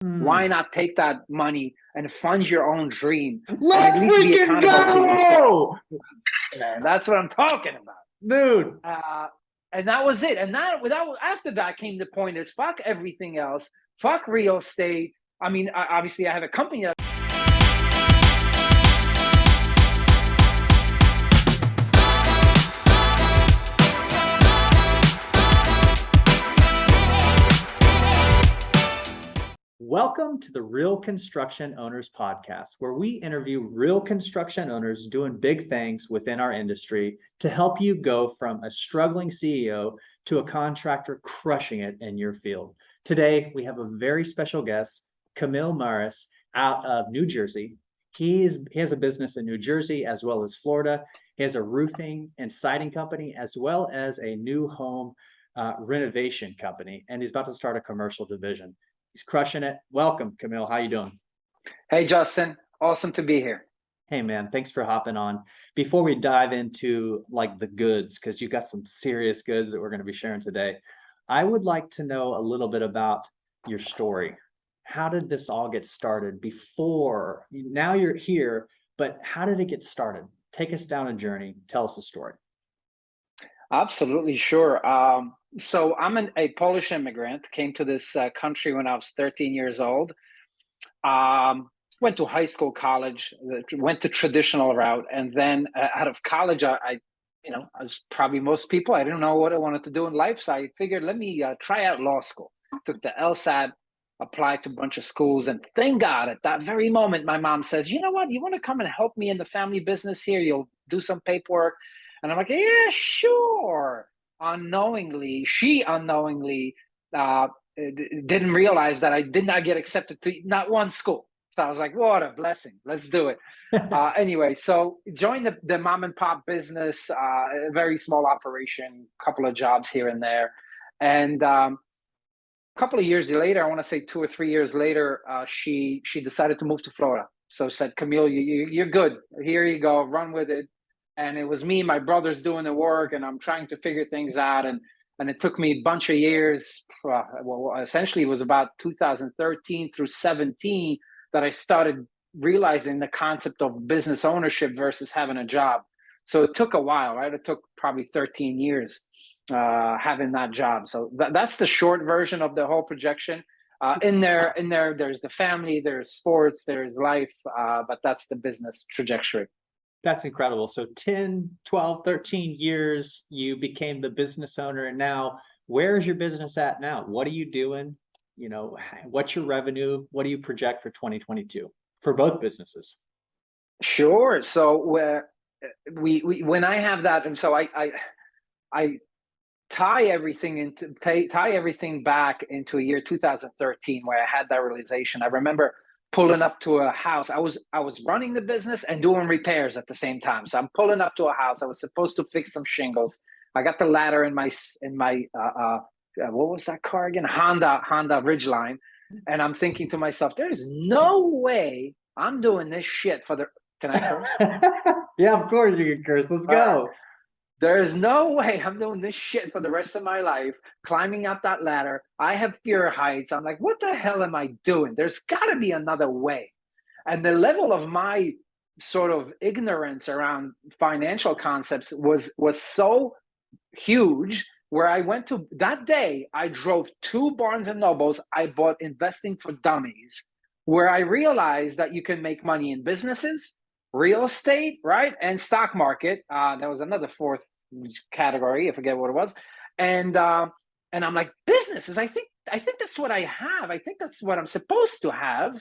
Why Hmm. not take that money and fund your own dream and at Let's least be freaking accountable to yourself? go, Man, that's what I'm talking about. dude. And that was it. And after that came the point is fuck everything else, fuck real estate. I mean, obviously, I have a company that. Welcome to the Real Construction Owners Podcast, where we interview real construction owners doing big things within our industry to help you go from a struggling CEO to a contractor crushing it in your field. Today, we have a very special guest, Kamil Maras, out of New Jersey. He has a business in New Jersey as well as Florida. He has a roofing and siding company as well as a new home renovation company, and he's about to start a commercial division. He's crushing it. Welcome, Kamil. How you doing? Hey, Justin, awesome to be here. Hey, man. Thanks for hopping on. Before we dive into like the goods, because you got some serious goods that we're going to be sharing today, I would like to know a little bit about your story. How did this all get started before? Now you're here, but how did it get started? Take us down a journey. Tell us a story. Absolutely, sure. So I'm a Polish immigrant, came to this country when I was 13 years old. Went to high school, college, went the traditional route, and then out of college, I was probably most people. I didn't know what I wanted to do in life, so I figured let me try out law school. Took the LSAT, applied to a bunch of schools, and thank God, at that very moment, my mom says, "You know what? You want to come and help me in the family business here? You'll do some paperwork." And I'm like, "Yeah, sure." She unknowingly didn't realize that I did not get accepted to not one school. So I was like, what a blessing. Let's do it. Anyway, so joined the mom and pop business, a very small operation, couple of jobs here and there. And a couple of years later, I want to say 2 or 3 years later, she decided to move to Florida. So said, Camille, you're good. Here you go. Run with it. And it was me, my brother's doing the work, and I'm trying to figure things out. And it took me a bunch of years. Well, essentially, it was about 2013 through 17 that I started realizing the concept of business ownership versus having a job. So it took a while, right? It took probably 13 years having that job. So that's the short version of the whole projection. There's the family, there's sports, there's life, but that's the business trajectory. That's incredible. So 10, 12, 13 years, you became the business owner. And now, where is your business at now? What are you doing? What's your revenue? What do you project for 2022 for both businesses? Sure. So we when I have that, and so I tie everything back into a year 2013 where I had that realization. I remember pulling up to a house. I was running the business and doing repairs at the same time. So I'm pulling up to a house. I was supposed to fix some shingles. I got the ladder in my what was that car again? Honda Ridgeline, and I'm thinking to myself, there's no way I'm doing this shit for the. Can I curse? Yeah, of course you can curse. Let's All right. go. There's no way I'm doing this shit for the rest of my life, climbing up that ladder. I have fear of heights. I'm like, what the hell am I doing? There's got to be another way. And the level of my sort of ignorance around financial concepts was so huge where I went to that day, I drove to Barnes and Nobles. I bought Investing for Dummies, where I realized that you can make money in businesses, real estate, right? And stock market. There was another fourth category. I forget what it was. And I'm like, businesses. I think that's what I have. I think that's what I'm supposed to have.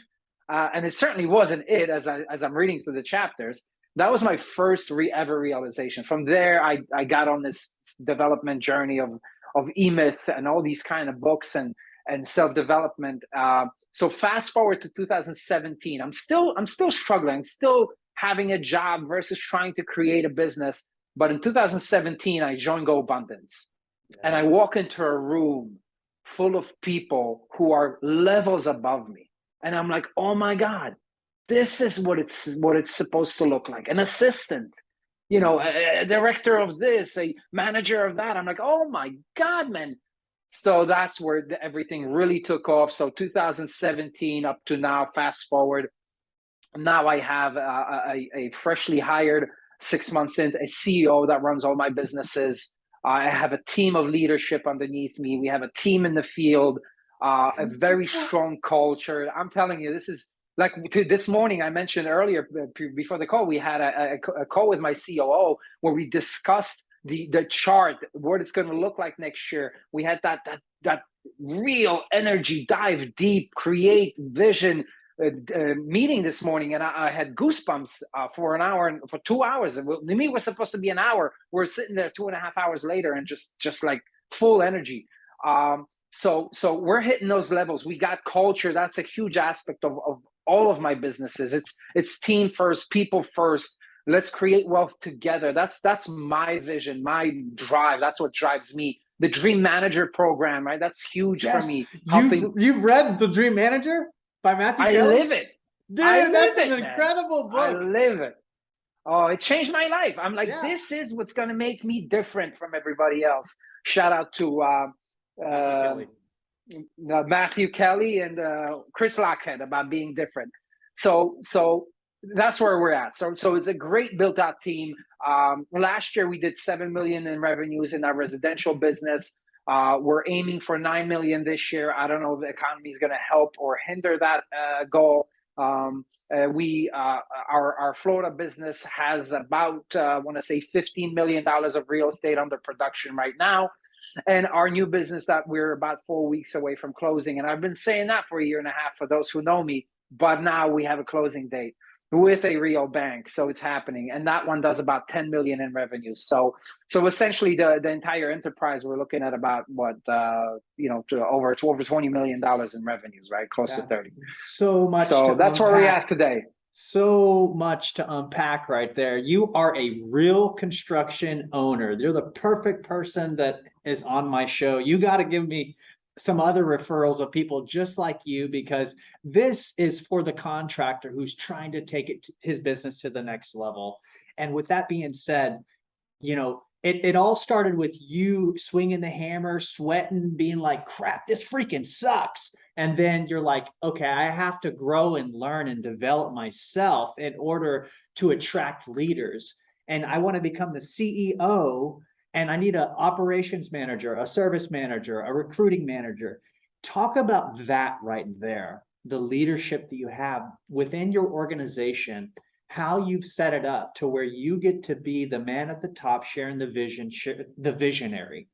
And it certainly wasn't it as I'm reading through the chapters. That was my first ever realization. From there, I got on this development journey of E-Myth and all these kind of books and self-development. So fast forward to 2017, I'm still struggling. I'm still having a job versus trying to create a business. But in 2017, I joined Go Abundance, and I Yes. walk into a room full of people who are levels above me, and I'm like, oh my God, this is what it's supposed to look like. An assistant, a director of this, a manager of that. I'm like, oh my God, man, So that's where everything really took off. So 2017 up to now, fast forward, now I have a freshly hired 6 months in, a CEO that runs all my businesses. I have a team of leadership underneath me. We have a team in the field, a very strong culture. I'm telling you, this is like this morning. I mentioned earlier before the call, we had a call with my COO where we discussed the chart, what it's going to look like next year. We had that real energy, dive deep, create vision meeting this morning, and I had goosebumps for an hour and for 2 hours. And the meeting was supposed to be an hour. We're sitting there 2.5 hours later, and just like full energy. So we're hitting those levels. We got culture. That's a huge aspect of all of my businesses. It's team first, people first. Let's create wealth together. That's my vision, my drive. That's what drives me. The Dream Manager program, right? That's huge for me. You've read The Dream Manager by Matthew Kelly? I live it. Dude, that's an incredible book. I live it. Oh, it changed my life. I'm like, this is what's going to make me different from everybody else. Shout out to Matthew Kelly and Chris Lockhead about being different. So that's where we're at. So it's a great built out team. Last year we did 7 million in revenues in our residential business. We're aiming for 9 million this year. I don't know if the economy is going to help or hinder that goal. Our Florida business has about, I want to say $15 million of real estate under production right now. And our new business that we're about 4 weeks away from closing. And I've been saying that for 1.5 years for those who know me, but now we have a closing date with a real bank. So it's happening. And that one does about 10 million in revenues. So essentially the entire enterprise, we're looking at about to over $20 million in revenues, right? Close to 30. So much. So that's where we're at today. So much to unpack right there. You are a real construction owner. You're the perfect person that is on my show. You got to give me some other referrals of people just like you, because this is for the contractor who's trying to take his business to the next level. And with that being said, it all started with you swinging the hammer, sweating, being like, crap, this freaking sucks. And then you're like, okay, I have to grow and learn and develop myself in order to attract leaders. And I want to become the CEO, and I need an operations manager, a service manager, a recruiting manager. Talk about that right there, the leadership that you have within your organization, how you've set it up to where you get to be the man at the top, sharing the vision, the visionary.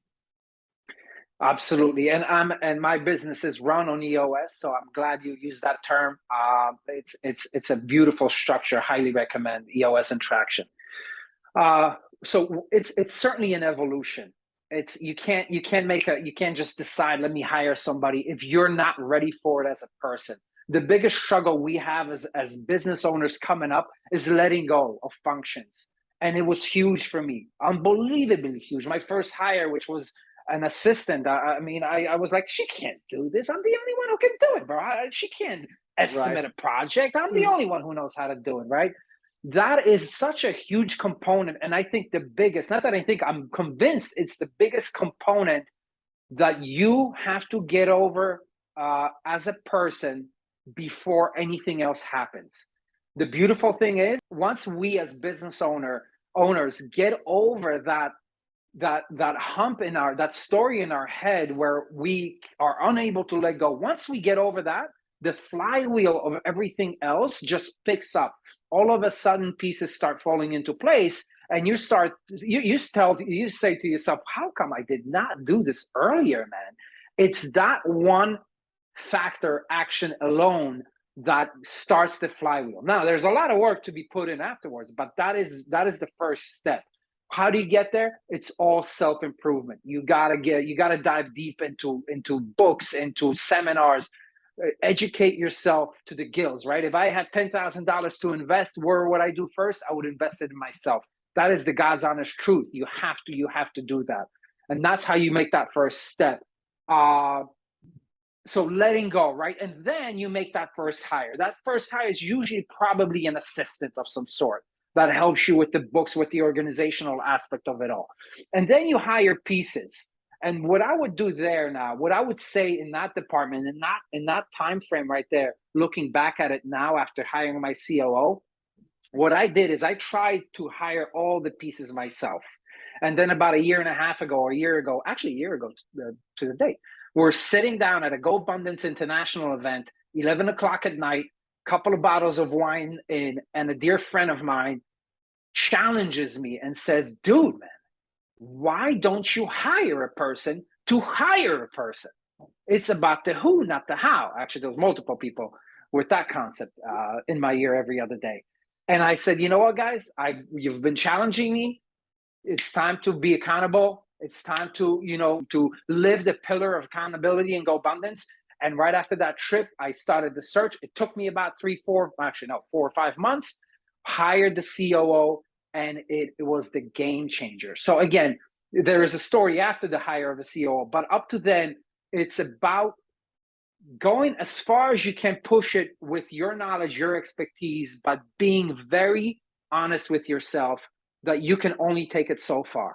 Absolutely. And my business is run on EOS, so I'm glad you used that term. It's a beautiful structure. Highly recommend EOS and Traction. So it's certainly an evolution. You can't just decide, let me hire somebody if you're not ready for it as a person. The biggest struggle we have as business owners coming up is letting go of functions. And it was huge for me, unbelievably huge. My first hire, which was an assistant, I was like, she can't do this. I'm the only one who can do it, bro. She can't estimate a project. I'm the only one who knows how to do it, right? That is such a huge component. And I think I'm convinced it's the biggest component that you have to get over as a person before anything else happens. The beautiful thing is, once we as business owners get over that hump that story in our head where we are unable to let go, once we get over that, the flywheel of everything else just picks up. All of a sudden, pieces start falling into place, and you say to yourself, how come I did not do this earlier, man? It's that one factor, action alone, that starts the flywheel. Now, there's a lot of work to be put in afterwards, but that is the first step. How do you get there? It's all self-improvement. You gotta dive deep into books, into seminars, educate yourself to the gills, right? If I had $10,000 to invest, where would I do first? I would invest it in myself. That is the God's honest truth. You have to do that. And that's how you make that first step. So letting go, right? And then you make that first hire. That first hire is usually probably an assistant of some sort that helps you with the books, with the organizational aspect of it all. And then you hire pieces. And what I would do there now, what I would say in that department and not in that time frame right there, looking back at it now after hiring my COO, what I did is I tried to hire all the pieces myself. And then about a year and a half ago, or a year ago, actually a year ago to the date, we're sitting down at a Go Abundance International event, 11 o'clock at night, couple of bottles of wine in, and a dear friend of mine challenges me and says, dude, man, why don't you hire a person to hire a person? It's about the who, not the how. Actually, there was multiple people with that concept in my ear every other day. And I said, you know what, guys, you've been challenging me. It's time to be accountable. It's time to, to live the pillar of accountability and Go Abundance. And right after that trip, I started the search. It took me about 4 or 5 months, hired the COO, and it was the game changer. So again, there is a story after the hire of a COO, but up to then, it's about going as far as you can push it with your knowledge, your expertise, but being very honest with yourself that you can only take it so far.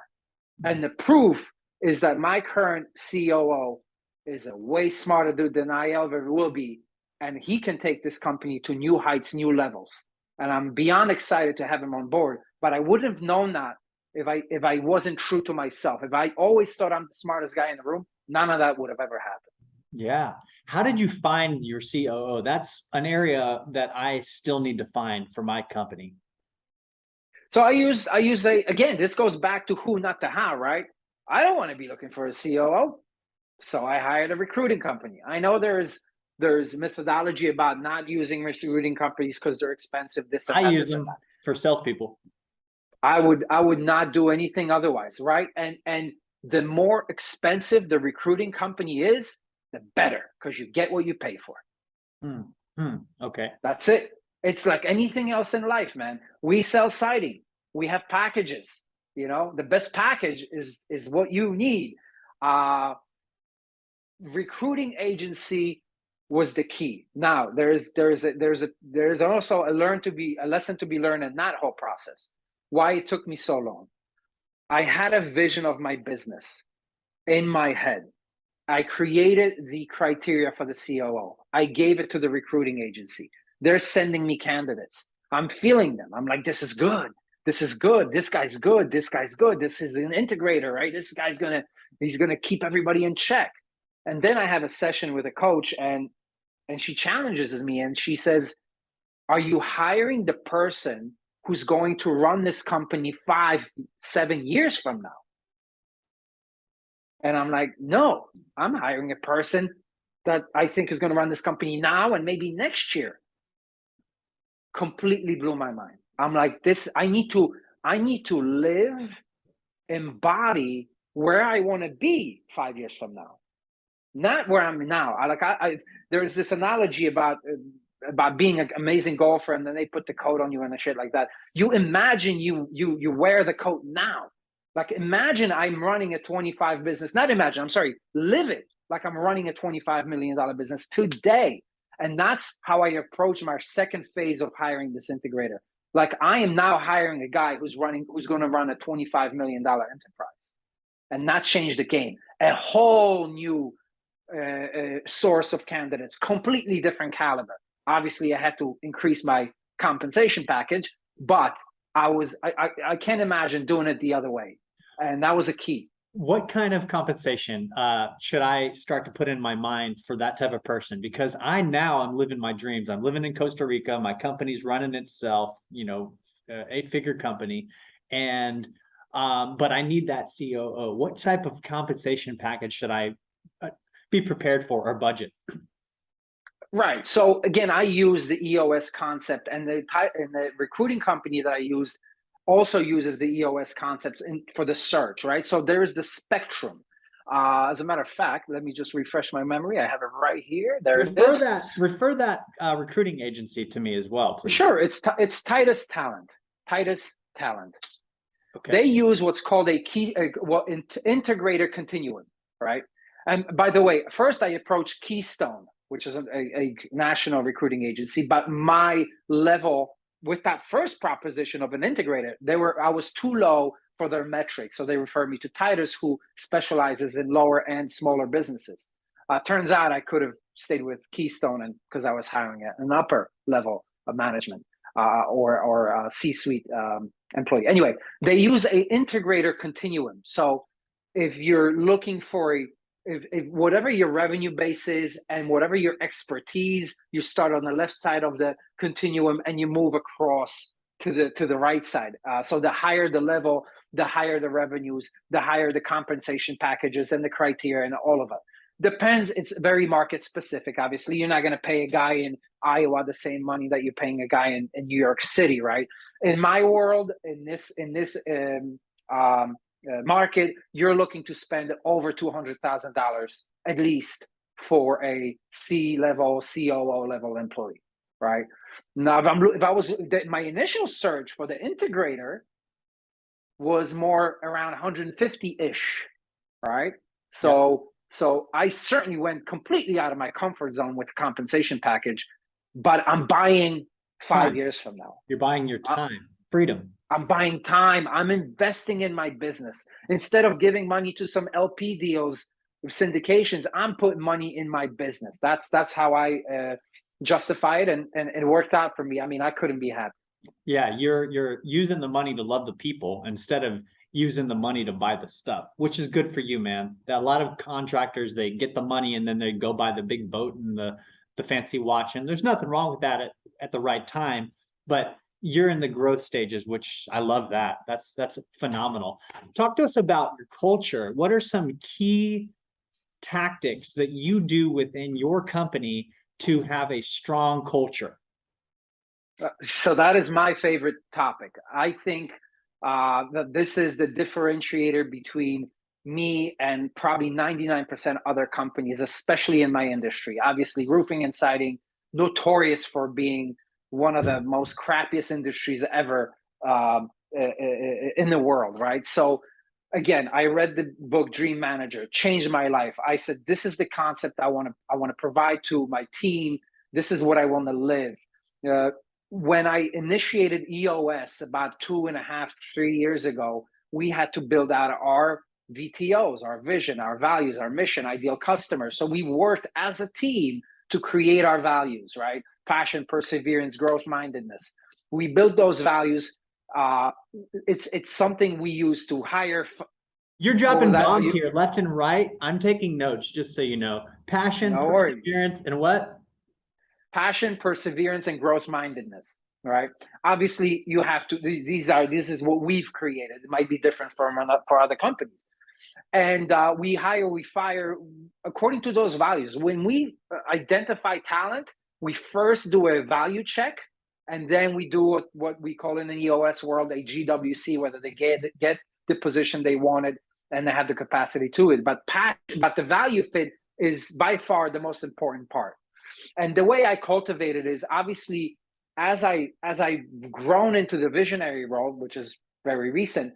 And the proof is that my current COO is a way smarter dude than I ever will be. And he can take this company to new heights, new levels. And I'm beyond excited to have him on board. But I wouldn't have known that if I wasn't true to myself. If I always thought I'm the smartest guy in the room, none of that would have ever happened. Yeah. How did you find your COO? That's an area that I still need to find for my company. So I use again, this goes back to who, not the how, right? I don't want to be looking for a COO. So I hired a recruiting company. I know there's methodology about not using recruiting companies because they're expensive. I use them for salespeople. I would not do anything otherwise, right? And the more expensive the recruiting company is, the better, because you get what you pay for. Okay. That's it. It's like anything else in life, man. We sell siding. We have packages. The best package is what you need. Recruiting agency was the key. Now there's also a lesson to be learned in that whole process. Why it took me so long. I had a vision of my business in my head. I created the criteria for the COO. I gave it to the recruiting agency. They're sending me candidates. I'm feeling them. I'm like, this is good. This is good. This guy's good. This guy's good. This is an integrator, right? This guy's he's gonna keep everybody in check. And then I have a session with a coach, and she challenges me, and she says, are you hiring the person who's going to run this company 5-7 years from now? And I'm like, no, I'm hiring a person that I think is going to run this company now and maybe next year. Completely blew my mind. I'm like, I need to live, embody where I want to be 5 years from now, not where I'm now. There's this analogy about being an amazing golfer, and then they put the coat on you and the shit like that. You imagine you wear the coat now. Like, imagine I'm running a 25 business, not imagine, I'm sorry, live it like I'm running a $25 million business today. And that's how I approach my second phase of hiring this integrator. Like, I am now hiring a guy who's going to run a $25 million enterprise. And that changed the game. A whole new source of candidates, completely different caliber. Obviously, I had to increase my compensation package, but I can't imagine doing it the other way. And that was a key. What kind of compensation should I start to put in my mind for that type of person? Because I'm living my dreams. I'm living in Costa Rica. My company's running itself, 8-figure company. And but I need that COO. What type of compensation package should I be prepared for, or budget? Right. So again, I use the EOS concept, and the recruiting company that I used also uses the EOS concepts for the search, right? So there is the spectrum. As a matter of fact, let me just refresh my memory. I have it right here. There it is. Refer that recruiting agency to me as well, please. Sure. It's Titus Talent. Titus Talent. Okay. They use what's called integrator continuum, right? And by the way, first I approached Keystone, which is a national recruiting agency, but my level with that first proposition of an integrator, I was too low for their metrics. So they refer me to Titus, who specializes in lower and smaller businesses. Turns out I could have stayed with Keystone, and because I was hiring at an upper level of management or C-suite employee. Anyway, they use a integrator continuum. So if you're looking for if whatever your revenue base is and whatever your expertise, you start on the left side of the continuum and you move across to the right side. So the higher the level, the higher the revenues, the higher the compensation packages and the criteria and all of it. Depends. It's very market specific. Obviously, you're not going to pay a guy in Iowa the same money that you're paying a guy in New York City, right? In my world, in this market, you're looking to spend over $200,000 at least for a C-level, COO level employee, right? Now, if I was my initial search for the integrator was more around 150-ish, right? So I certainly went completely out of my comfort zone with the compensation package, but I'm buying 5 years from now. You're buying your time, freedom. I'm buying time. I'm investing in my business. Instead of giving money to some LP deals, syndications, I'm putting money in my business. That's how I justify it, and it worked out for me. I mean, I couldn't be happy. Yeah, you're using the money to love the people instead of using the money to buy the stuff, which is good for you, man. A lot of contractors, they get the money and then they go buy the big boat and the fancy watch. And there's nothing wrong with that at the right time, but you're in the growth stages, which I love that. That's phenomenal. Talk to us about your culture. What are some key tactics that you do within your company to have a strong culture? So that is my favorite topic. I think that this is the differentiator between me and probably 99% other companies, especially in my industry. Obviously, roofing and siding, notorious for being one of the most crappiest industries ever in the world, right? So again, I read the book Dream Manager, changed my life. I said, this is the concept I want to provide to my team. This is what I want to live. When I initiated EOS about 2.5, 3 years ago, we had to build out our VTOs, our vision, our values, our mission, ideal customers. So we worked as a team to create our values, right? Passion, perseverance, growth mindedness. We built those values. It's something we use to hire. You're dropping bombs here left and right. I'm taking notes, just so you know. Passion, perseverance, and what? Passion, perseverance, and growth mindedness. Right. Obviously, you have to. This is what we've created. It might be different for other companies. And we hire, we fire according to those values. When we identify talent, we first do a value check, and then we do what we call in the EOS world a GWC, whether they get the position they wanted and they have the capacity to it. But the value fit is by far the most important part. And the way I cultivate it is obviously as I've grown into the visionary role, which is very recent.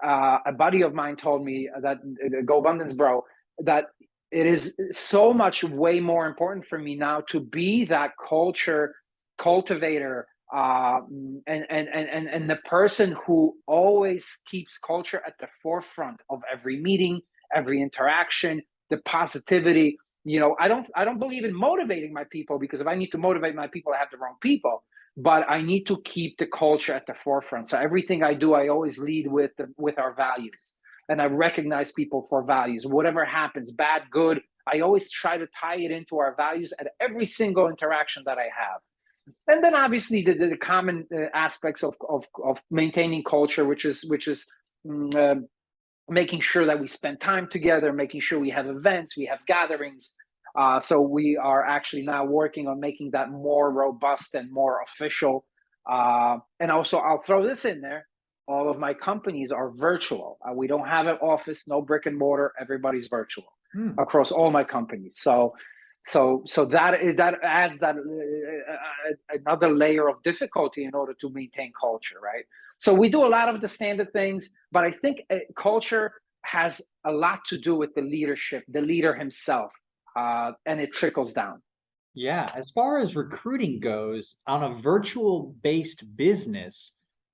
A buddy of mine told me that Go Abundance Bro, that it is so much way more important for me now to be that culture cultivator and the person who always keeps culture at the forefront of every meeting, every interaction, the positivity. You know, I don't believe in motivating my people, because if I need to motivate my people, I have the wrong people. But I need to keep the culture at the forefront. So everything I do, I always lead with our values, and I recognize people for values. Whatever happens, bad, good, I always try to tie it into our values at every single interaction that I have. And then obviously the common aspects of maintaining culture, which is making sure that we spend time together, making sure we have events, we have gatherings. So we are actually now working on making that more robust and more official. And also, I'll throw this in there. All of my companies are virtual. We don't have an office, no brick and mortar. Everybody's virtual across all my companies. So that adds that another layer of difficulty in order to maintain culture, right? So we do a lot of the standard things, but I think culture has a lot to do with the leadership, the leader himself, and it trickles down. Yeah, as far as recruiting goes, on a virtual based business,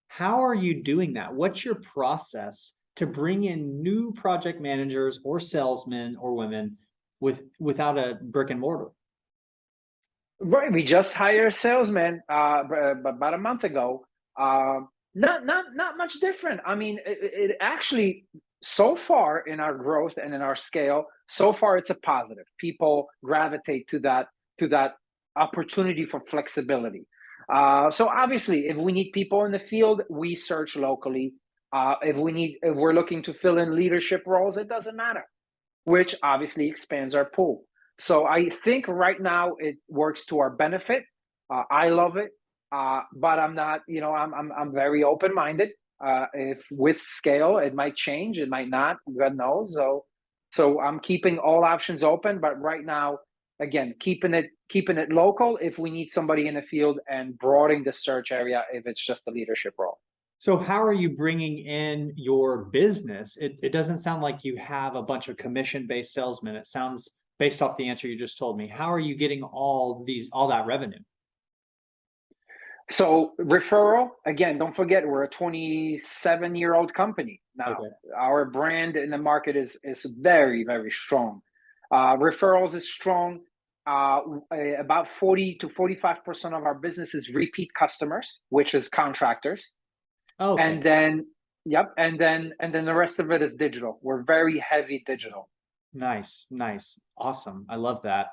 how are you doing that? What's your process to bring in new project managers or salesmen or women without a brick and mortar? Right, we just hired a salesman about a month ago. Not much different. I mean, it actually, so far in our growth and in our scale, so far it's a positive. People gravitate to that opportunity for flexibility. So obviously, if we need people in the field, we search locally. If we're looking to fill in leadership roles, it doesn't matter, which obviously expands our pool. So I think right now it works to our benefit. I love it, but I'm not. I'm very open minded. If with scale, it might change, it might not. God knows. So I'm keeping all options open. But right now, again, keeping it local. If we need somebody in the field, and broadening the search area if it's just a leadership role. So how are you bringing in your business? It doesn't sound like you have a bunch of commission-based salesmen. It sounds, based off the answer you just told me, how are you getting all that revenue? So referral, again, don't forget we're a 27-year-old company now. Okay. Our brand in the market is very, very strong. Referrals is strong. About 40 to 45% of our business is repeat customers, which is contractors. Okay. And then, yep, and then the rest of it is digital. We're very heavy digital. Nice, nice, awesome. I love that.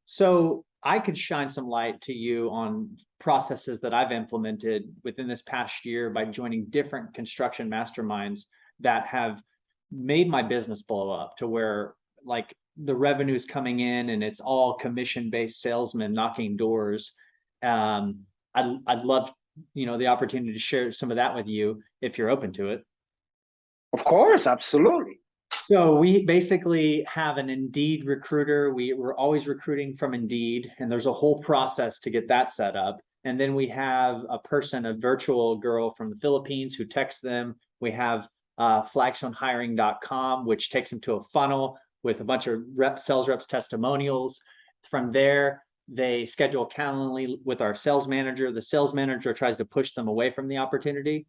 So I could shine some light to you on processes that I've implemented within this past year by joining different construction masterminds that have made my business blow up to where, like, the revenue's coming in and it's all commission-based salesmen knocking doors. I'd love, the opportunity to share some of that with you if you're open to it. Of course, absolutely. So we basically have an Indeed recruiter. We're always recruiting from Indeed, and there's a whole process to get that set up. And then we have a virtual girl from the Philippines who texts them. We have flagstonehiring.com, which takes them to a funnel with a bunch of sales reps testimonials. From there, they schedule a Calendly with our sales manager. The sales manager tries to push them away from the opportunity.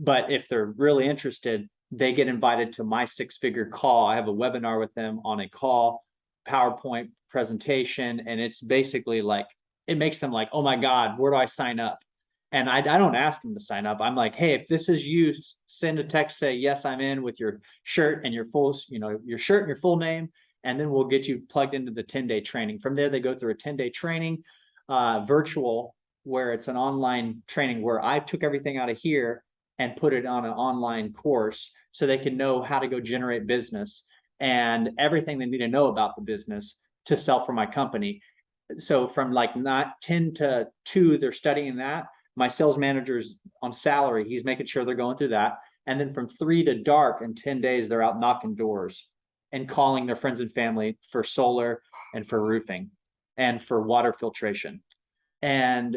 But if they're really interested, they get invited to my 6-figure call. I have a webinar with them on a call, PowerPoint presentation, and it's basically like, it makes them like, oh my God, where do I sign up? And I don't ask them to sign up. I'm like, hey, if this is you, send a text, say, yes, I'm in, with your shirt and your full, your shirt and your full name, and then we'll get you plugged into the 10-day training. From there, they go through a 10-day training, virtual, where it's an online training where I took everything out of here and put it on an online course so they can know how to go generate business and everything they need to know about the business to sell for my company. So from like not 10 to 2, they're studying that. My sales manager's on salary. He's making sure they're going through that. And then from 3 to dark in 10 days, they're out knocking doors and calling their friends and family for solar and for roofing and for water filtration. And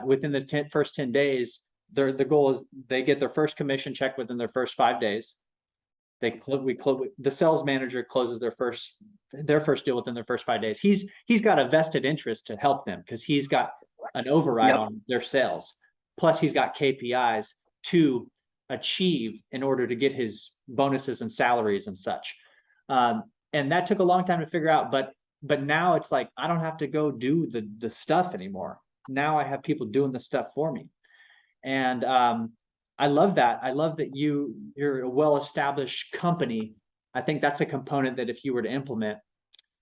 within the first 10 days, the goal is they get their first commission check within their first 5 days. The sales manager closes their first deal within their first 5 days. He's got a vested interest to help them because he's got an override on their sales. Plus, he's got KPIs to achieve in order to get his bonuses and salaries and such. And that took a long time to figure out, but now it's like I don't have to go do the stuff anymore. Now I have people doing the stuff for me. And I love that. I love that you're a well-established company. I think that's a component that if you were to implement,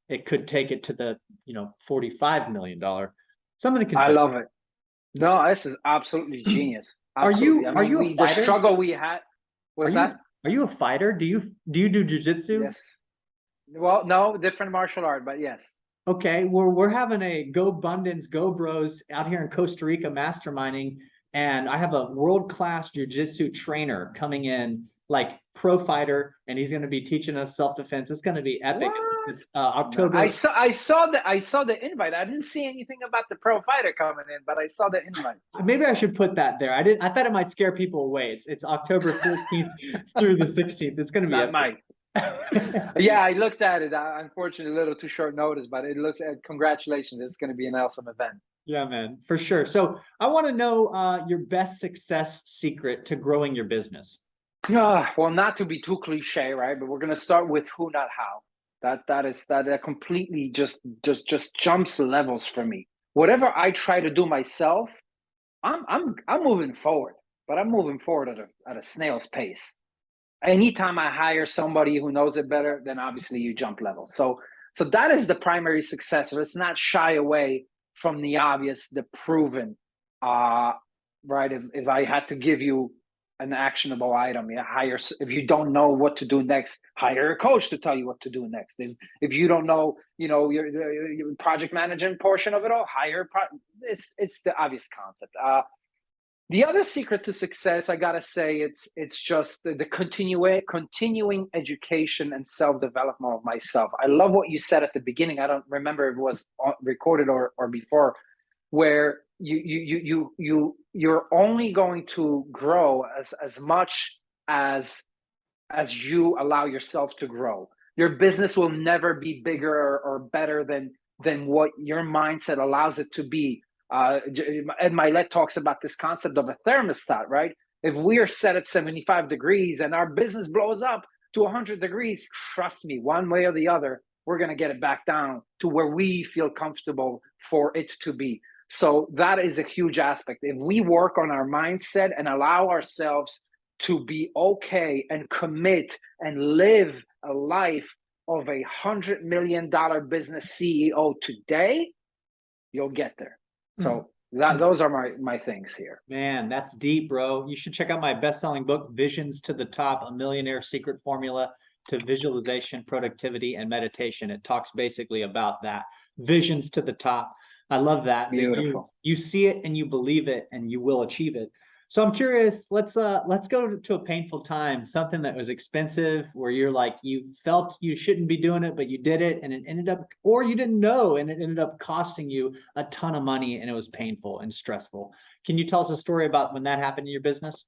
it could take it to the $45 million. Something to consider. I love it. No, this is absolutely genius. Absolutely. Are you a fighter? The struggle we had was that. Are you a fighter? Do you do jujitsu? Yes. Well, no, different martial art, but yes. Okay, we're having a Go Abundance, Go Bros out here in Costa Rica masterminding, and I have a world-class jiu-jitsu trainer coming in, like pro fighter, and he's going to be teaching us self-defense. It's going to be epic. What? It's October. I saw the invite. I didn't see anything about the pro fighter coming in, but I saw the invite. Maybe I should put that there. I thought it might scare people away. It's October 14th through the 16th. It's going to be that epic. Might. Yeah, I looked at it. Unfortunately, a little too short notice, but it looks. Congratulations! It's going to be an awesome event. Yeah, man, for sure. So I want to know your best success secret to growing your business. Well, not to be too cliche, right? But we're gonna start with who, not how. That completely just jumps levels for me. Whatever I try to do myself, I'm moving forward, but I'm moving forward at a snail's pace. Anytime I hire somebody who knows it better, then obviously you jump levels. So that is the primary success. Let's not shy away from the obvious, the proven. Uh, right. If I had to give you an actionable item, yeah, hire. If you don't know what to do next, hire a coach to tell you what to do next. If you don't know, your project management portion of it all, it's the obvious concept. The other secret to success, I gotta say, it's just the continuing education and self development of myself. I love what you said at the beginning. I don't remember if it was recorded or before, where you're only going to grow as much as you allow yourself to grow. Your business will never be bigger or better than what your mindset allows it to be. Ed Milet talks about this concept of a thermostat, right? If we are set at 75 degrees and our business blows up to 100 degrees, trust me, one way or the other, we're going to get it back down to where we feel comfortable for it to be. So that is a huge aspect. If we work on our mindset and allow ourselves to be okay and commit and live a life of $100 million business CEO today, you'll get there. So those are my things here. Man, that's deep, bro. You should check out my best-selling book, Visions to the Top, A Millionaire Secret Formula to Visualization, Productivity, and Meditation. It talks basically about that. Visions to the top. I love that. Beautiful. You see it and you believe it and you will achieve it. So I'm curious, let's go to a painful time, something that was expensive, where you're like, you felt you shouldn't be doing it, but you did it, and it ended up, or you didn't know, and it ended up costing you a ton of money, and it was painful and stressful. Can you tell us a story about when that happened in your business?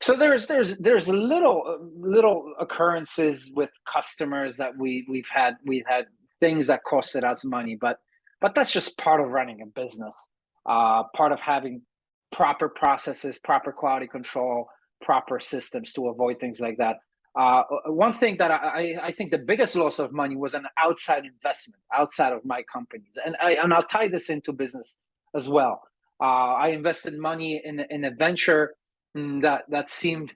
So there's little occurrences with customers that we've had things that costed us money, but that's just part of running a business, part of having proper processes, proper quality control, proper systems to avoid things like that. One thing that I think the biggest loss of money was an outside investment outside of my companies, and I'll tie this into business as well. I invested money in a venture that seemed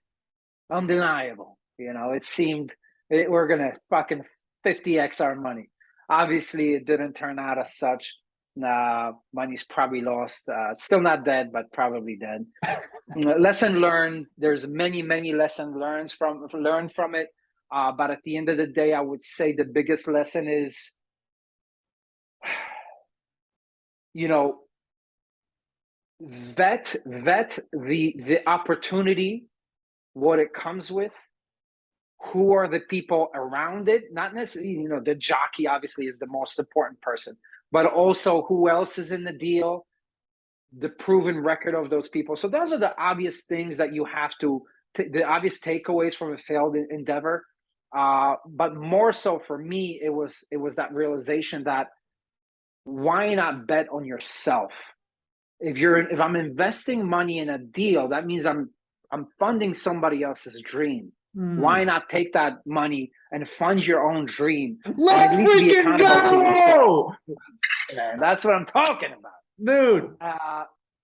undeniable. It seemed we're gonna fucking 50x our money. Obviously, it didn't turn out as such. Money's probably lost. Still not dead, but probably dead. Lesson learned. There's many lessons learned from it. But at the end of the day, I would say the biggest lesson is, you know, vet the opportunity, what it comes with, who are the people around it, not necessarily, the jockey obviously is the most important person, but also who else is in the deal, the proven record of those people. So those are the obvious things that you have to, the obvious takeaways from a failed endeavor. But more so for me, it was that realization that why not bet on yourself? If I'm investing money in a deal, that means I'm funding somebody else's dream. Why not take that money and fund your own dream? Let's and at least be freaking accountable to yourself. go! Man, that's what I'm talking about. Dude.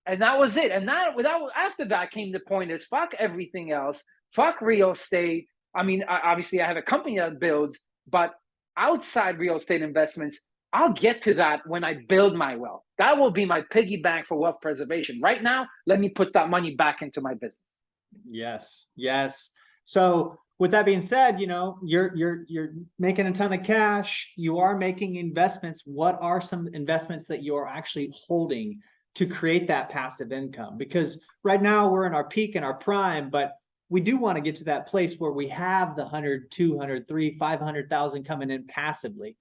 And that was it. And after that came the point is fuck everything else. Fuck real estate. I mean, obviously I have a company that builds, but outside real estate investments, I'll get to that when I build my wealth. That will be my piggy bank for wealth preservation. Right now, let me put that money back into my business. Yes. So with that being said, you're making a ton of cash. You are making investments. What are some investments that you are actually holding to create that passive income? Because right now we're in our peak and our prime, but we do want to get to that place where we have the 100, 200, 300, 500,000 coming in passively.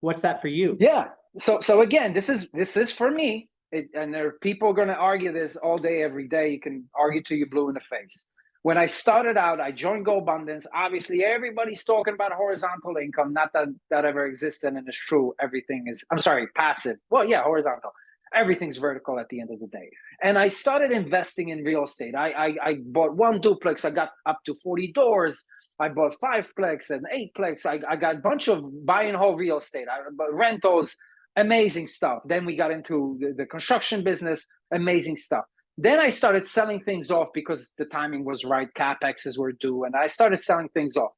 What's that for you? Yeah. So again, this is for me. And there are people going to argue this all day, every day. You can argue till you're blue in the face. When I started out, I joined Go Abundance. Obviously, everybody's talking about horizontal income. Not that ever existed and it's true. Everything is, I'm sorry, passive. Well, yeah, horizontal. Everything's vertical at the end of the day. And I started investing in real estate. I bought one duplex. I got up to 40 doors. I bought 5-plex and 8-plex. I got a bunch of buy and hold real estate. I bought rentals, amazing stuff. Then we got into the construction business, amazing stuff. Then I started selling things off because the timing was right. CapExes were due, and I started selling things off.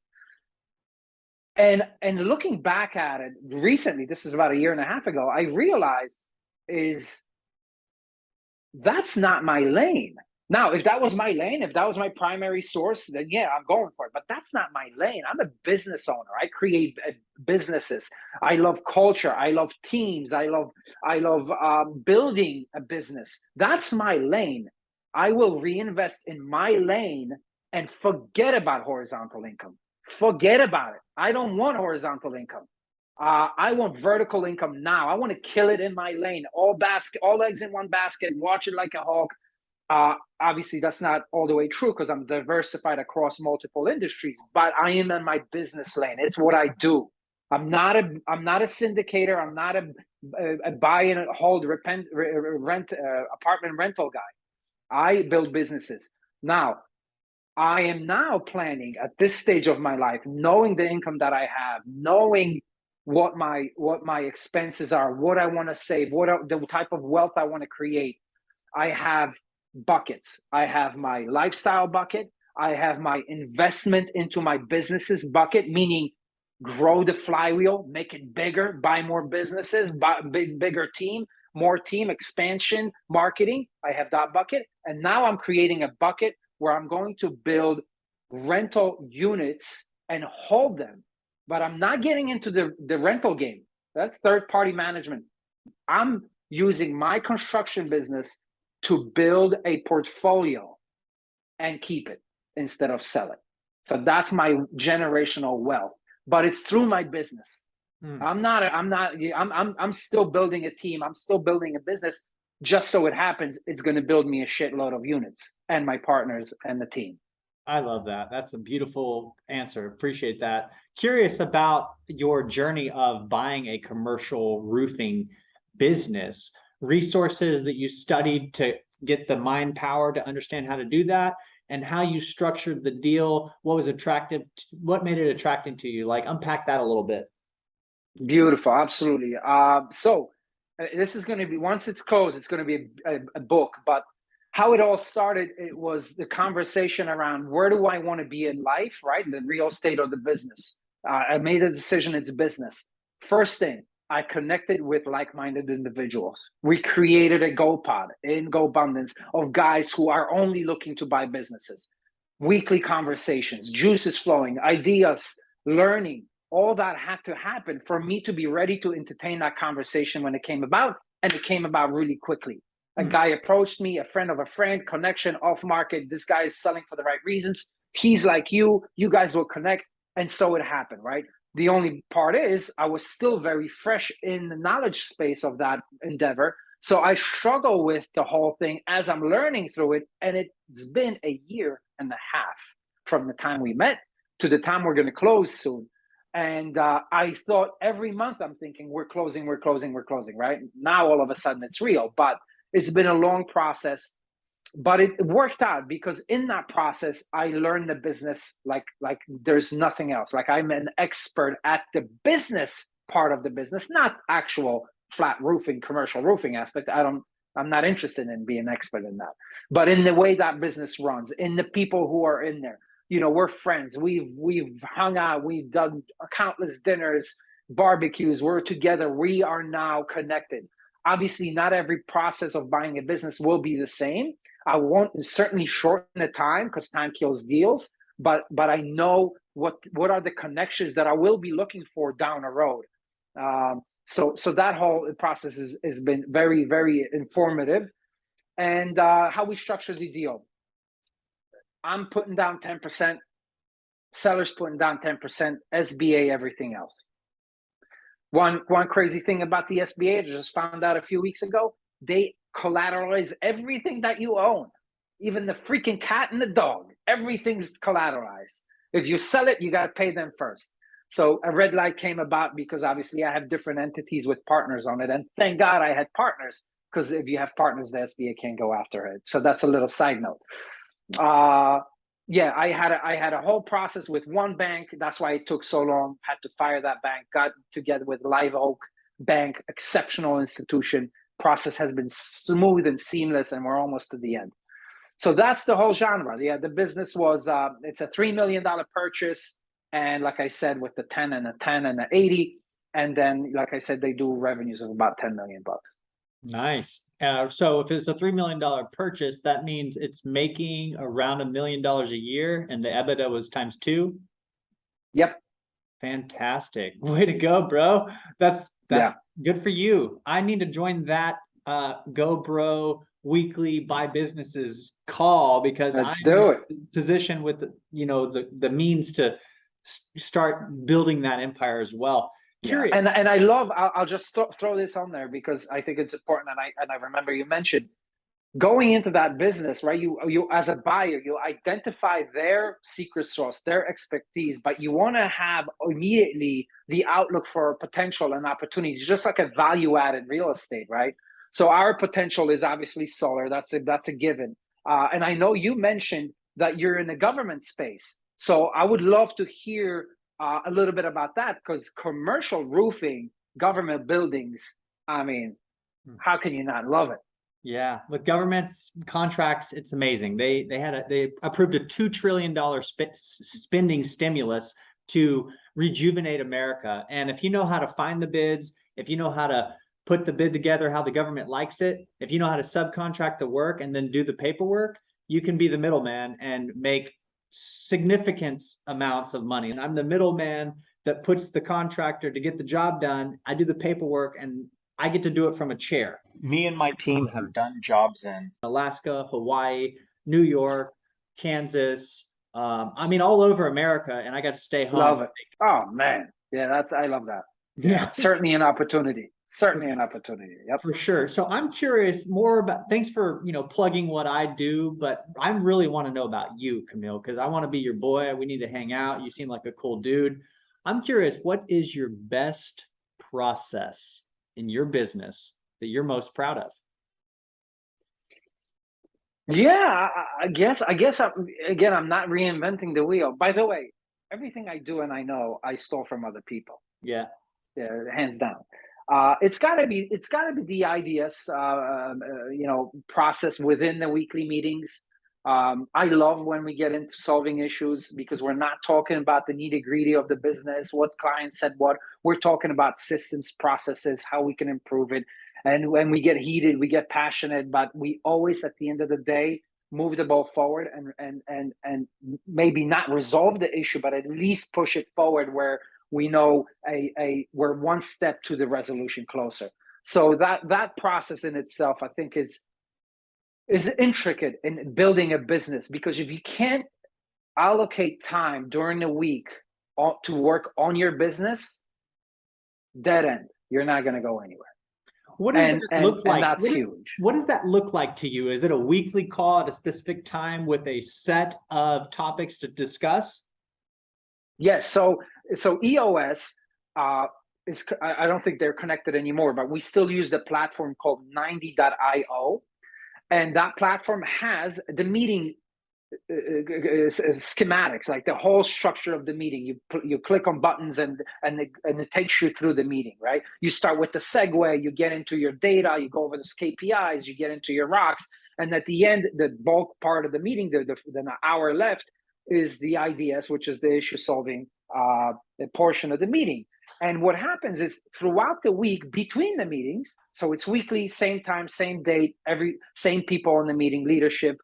And looking back at it recently, this is about 1.5 years ago, I realized that's not my lane. Now, if that was my lane, if that was my primary source, then yeah, I'm going for it. But that's not my lane. I'm a business owner. I create businesses. I love culture. I love teams. I love building a business. That's my lane. I will reinvest in my lane and forget about horizontal income. Forget about it. I don't want horizontal income. I want vertical income now. I want to kill it in my lane. All eggs in one basket. Watch it like a hawk. Obviously, that's not all the way true because I'm diversified across multiple industries. But I am in my business lane. It's what I do. I'm not a syndicator. I'm not a buy and hold rent apartment rental guy. I build businesses. Now, I am now planning at this stage of my life, knowing the income that I have, knowing what my expenses are, what I want to save, the type of wealth I want to create. I have buckets. I have my lifestyle bucket. I have my investment into my businesses bucket, meaning grow the flywheel, make it bigger, buy more businesses, buy bigger team, more team expansion, marketing. I have that bucket. And now I'm creating a bucket where I'm going to build rental units and hold them. But I'm not getting into the rental game. That's third-party management. I'm using my construction business to build a portfolio and keep it instead of sell it. So that's my generational wealth. But it's through my business. I'm still building a team. I'm still building a business. Just so it happens, it's going to build me a shitload of units and my partners and the team. I love that. That's a beautiful answer. Appreciate that. Curious about your journey of buying a commercial roofing business, resources that you studied to get the mind power to understand how to do that, and how you structured the deal. What made it attractive to you? Like, unpack that a little bit. Beautiful. Absolutely. So this is going to be, once it's closed, it's going to be a book, but how it all started, it was the conversation around where do I want to be in life, right? The real estate or the business. I made a decision, it's business. First thing, I connected with like-minded individuals. We created a GoPod in GoBundance of guys who are only looking to buy businesses. Weekly conversations, juices flowing, ideas, learning. All that had to happen for me to be ready to entertain that conversation when it came about, and it came about really quickly. A guy approached me, a friend of a friend, connection, off market. This guy is selling for the right reasons. He's like you guys will connect. And so it happened, right? The only part is I was still very fresh in the knowledge space of that endeavor. So I struggle with the whole thing as I'm learning through it. And it's been 1.5 years from the time we met to the time we're going to close soon. And I thought every month I'm thinking we're closing, right? Now all of a sudden it's real, but it's been a long process, but it worked out because in that process, I learned the business like there's nothing else. Like, I'm an expert at the business part of the business, not actual flat roofing, commercial roofing aspect. I'm not interested in being an expert in that, but in the way that business runs, in the people who are in there. You know, we're friends. We've hung out. We've done countless dinners, barbecues. We're together. We are now connected. Obviously, not every process of buying a business will be the same. I won't certainly shorten the time because time kills deals. But I know what are the connections that I will be looking for down the road. So that whole process has been very, very informative. And how we structure the deal. I'm putting down 10%, sellers putting down 10%, SBA, everything else. One crazy thing about the SBA, I just found out a few weeks ago, they collateralize everything that you own, even the freaking cat and the dog. Everything's collateralized. If you sell it, you got to pay them first. So a red light came about because obviously I have different entities with partners on it. And thank God I had partners because if you have partners, the SBA can't go after it. So that's a little side note. Yeah, I had a whole process with one bank. That's why it took so long. Had to fire that bank. Got together with Live Oak Bank, exceptional institution. Process has been smooth and seamless, and we're almost to the end. So that's the whole genre. Yeah, the business was it's a $3 million purchase, and like I said, with the 10 and a 10 and the 80, and then like I said, they do revenues of about 10 million bucks. Nice. So if it's a $3 million purchase, that means it's making around $1 million a year, and the EBITDA was times 2. Yep. Fantastic. Way to go, bro. That's good for you. I need to join that Go Bro weekly buy businesses call, because I'm in a position with the means to start building that empire as well. Curious. And I love, I'll just throw this on there because I think it's important. And I remember you mentioned going into that business, right? You as a buyer, you identify their secret sauce, their expertise, but you want to have immediately the outlook for potential and opportunities, just like a value added real estate, right? So our potential is obviously solar. That's a given. And I know you mentioned that you're in the government space. So I would love to hear a little bit about that, because commercial roofing, government buildings, I mean, how can you not love it? Yeah, with government's contracts, it's amazing. They approved a $2 trillion spending stimulus to rejuvenate America. And if you know how to find the bids, if you know how to put the bid together how the government likes it, if you know how to subcontract the work and then do the paperwork, you can be the middleman and make significant amounts of money. And I'm the middleman that puts the contractor to get the job done. I do the paperwork, and I get to do it from a chair. Me and my team have done jobs in Alaska, Hawaii, New York, Kansas. I mean, all over America, and I got to stay home. Love it. Oh man, yeah, I love that. Yeah, certainly an opportunity. Certainly an opportunity. Yep. For sure. So I'm curious more about, thanks for, plugging what I do, but I really want to know about you, Kamil, because I want to be your boy. We need to hang out. You seem like a cool dude. I'm curious, what is your best process in your business that you're most proud of? Yeah, I guess I'm not reinventing the wheel. By the way, everything I do and I know I stole from other people. Yeah, hands down. It's got to be the ideas, process within the weekly meetings. I love when we get into solving issues, because we're not talking about the nitty gritty of the business, what clients said, what we're talking about systems, processes, how we can improve it. And when we get heated, we get passionate, but we always, at the end of the day, move the ball forward and maybe not resolve the issue, but at least push it forward where we know we're one step to the resolution closer. So that process in itself, I think, is intricate in building a business, because if you can't allocate time during the week to work on your business, dead end. You're not going to go anywhere. What does that look like? And that's huge. What does that look like to you? Is it a weekly call at a specific time with a set of topics to discuss? Yes. So EOS is, I don't think they're connected anymore, but we still use the platform called 90.io. And that platform has the meeting schematics, like the whole structure of the meeting. You click on buttons and it takes you through the meeting, right? You start with the segue, you get into your data, you go over the KPIs, you get into your rocks, and at the end, the bulk part of the meeting, the hour left, is the IDS, which is the issue solving portion of the meeting. And what happens is throughout the week between the meetings, so it's weekly, same time, same date, same people in the meeting, leadership,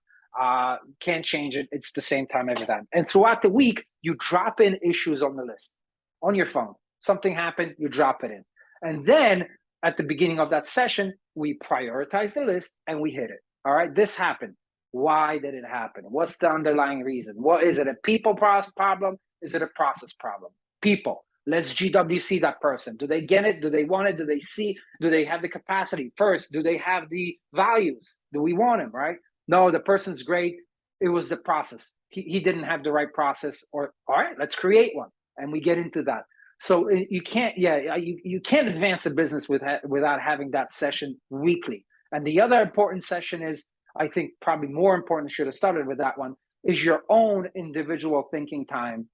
can't change it. It's the same time every time. And throughout the week, you drop in issues on the list on your phone. Something happened, you drop it in. And then at the beginning of that session, we prioritize the list and we hit it. All right, this happened. Why did it happen? What's the underlying reason? What is it? A people problem? Is it a process problem? People. Let's GWC that person. Do they get it? Do they want it? Do they see? Do they have the capacity? First, do they have the values? Do we want them, right? No, the person's great. It was the process. He didn't have the right process. Or, all right, let's create one. And we get into that. So you can't advance a business without having that session weekly. And the other important session is, I think probably more important, should have started with that one, is your own individual thinking time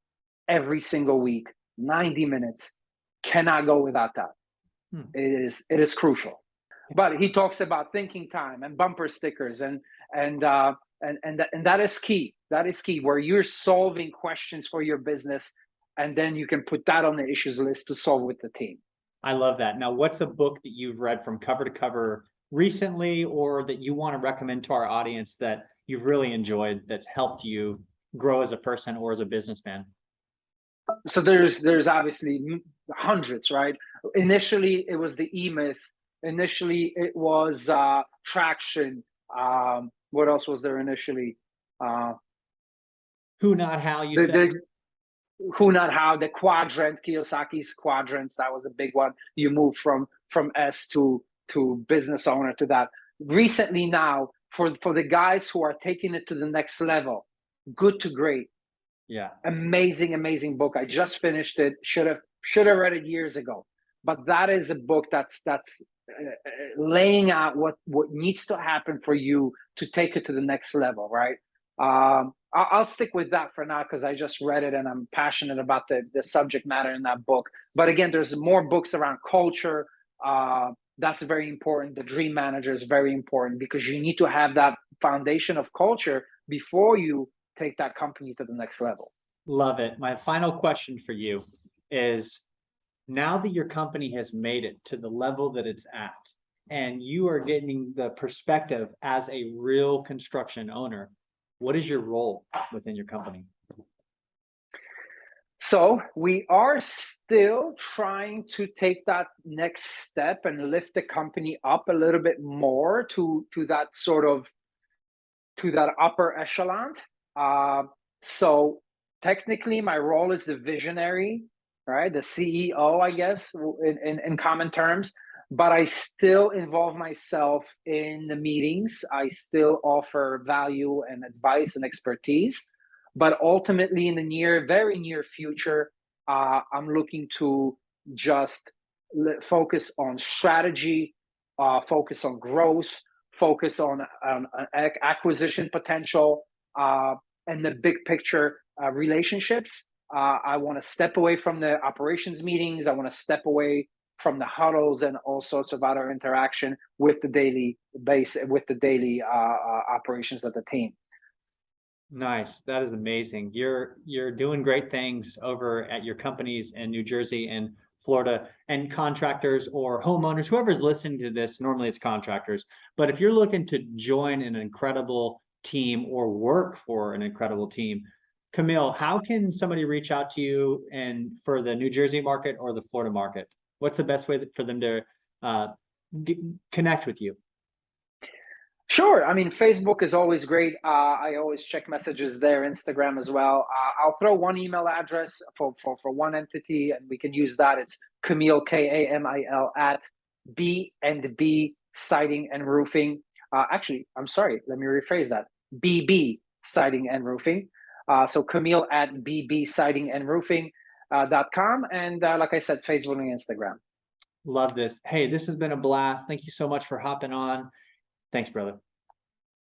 every single week, 90 minutes. Cannot go without that. It is crucial. But he talks about thinking time and bumper stickers and that is key. That is key, where you're solving questions for your business, and then you can put that on the issues list to solve with the team. I love that. Now, what's a book that you've read from cover to cover recently, or that you want to recommend to our audience that you've really enjoyed, that's helped you grow as a person or as a businessman? So there's obviously hundreds, right? Initially, it was the E-Myth. Initially, it was Traction. What else was there initially? Who, Not How, you said? Who, Not How, the quadrant, Kiyosaki's quadrants, that was a big one. You move from S to business owner to that. Recently now, for the guys who are taking it to the next level, Good to Great. Yeah. Amazing book. I just finished it. Should have read it years ago. But that is a book that's laying out what needs to happen for you to take it to the next level, right? I'll stick with that for now because I just read it and I'm passionate about the subject matter in that book. But again, there's more books around culture. That's very important. The Dream Manager is very important because you need to have that foundation of culture before you take that company to the next level. Love it. My final question for you is, now that your company has made it to the level that it's at, and you are getting the perspective as a real construction owner, what is your role within your company? So we are still trying to take that next step and lift the company up a little bit more to that sort of, to that upper echelon. So technically my role is the visionary, right? The CEO, I guess, in common terms, but I still involve myself in the meetings. I still offer value and advice and expertise. But ultimately, in the very near future, I'm looking to just focus on strategy, focus on growth, focus on acquisition potential, and the big picture relationships. I want to step away from the operations meetings. I want to step away from the huddles and all sorts of other interaction with the daily operations of the team. Nice. That is amazing. You're doing great things over at your companies in New Jersey and Florida, and contractors or homeowners, whoever's listening to this, normally it's contractors, but if you're looking to join an incredible team or work for an incredible team, Kamil, how can somebody reach out to you and for the New Jersey market or the Florida market? What's the best way for them to connect with you? Sure. I mean, Facebook is always great. I always check messages there, Instagram as well. I'll throw one email address for one entity, and we can use that. It's Kamil, Kamil, at B&B Siding and Roofing. Actually, I'm sorry. Let me rephrase that. BB Siding and Roofing. So Kamil at BB Siding and Roofing.com. And like I said, Facebook and Instagram. Love this. Hey, this has been a blast. Thank you so much for hopping on. Thanks, brother.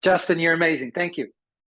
Justin, you're amazing. Thank you.